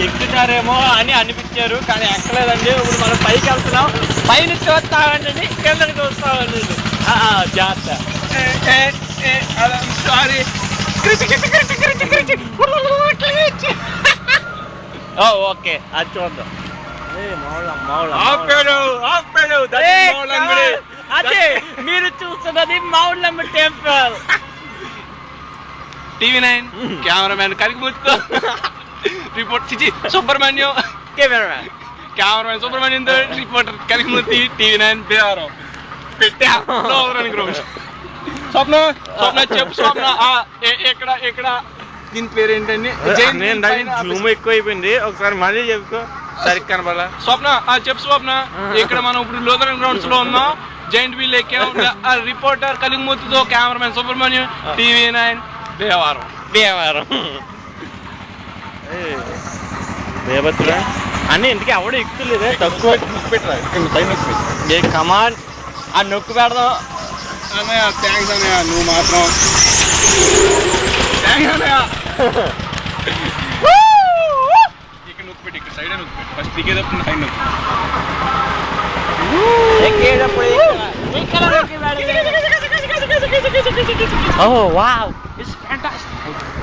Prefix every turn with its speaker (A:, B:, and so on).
A: ఎక్కుతారేమో అని అనిపించారు, కానీ ఎక్కలేదండి. ఇప్పుడు మనం పైకి వెళ్తున్నాం. పైన చూస్తామండి, కిందకి చూస్తామండి. జాగ్రత్త.
B: సారీ.
A: ఓకే, అది చూద్దాం. అదే మీరు చూస్తున్నది మౌళ్ళమ్మ టెంపుల్.
B: TV9 కెమెరామ్యాన్ కరిగిపోతు రిపోర్ట్ చిచి సుబ్రహ్మణ్యం కెమెరామ్యాన్ సుబ్రహ్మణ్యంతో రిపోర్టర్ కరిగిమూర్తి TV9 బీహారం పెట్టా స్వప్న చెప్పు స్వప్న. ఇక్కడ దీని పేరు ఏంటండి?
A: జూమ్ ఎక్కువైపోయింది, ఒకసారి మళ్ళీ చెప్పుకో. సరిగ్గా కనపడాల.
B: స్వప్న చెప్పు స్వప్న. ఇక్కడ మనం ఇప్పుడు లోదరన్ గ్రౌండ్స్ లో ఉన్నాం. జైంట్ వీల్ ఎక్కాం. రిపోర్టర్ కలిగిమూర్తితో కెమెరామ్యాన్ సుబ్రహ్మణ్యం TV9 దేవారం.
A: దేవతుడా అన్నీ ఇంటికి ఎవడో ఎక్కులేదే, తక్కువ కమాన్. ఆ నొక్కు పెడదాం
B: అన్నయ్య. థ్యాంక్స్ అన్నయ్య, నువ్వు మాత్రం థ్యాంక్స్ అన్నయ్య. ఇక్కడ నొక్కు పెట్టి, ఇక్కడ సైడ్ నొక్కు పెట్టి. ఫస్ట్ దిగేటప్పుడు సైడ్ నొక్కు.
A: Oh wow, it's fantastic.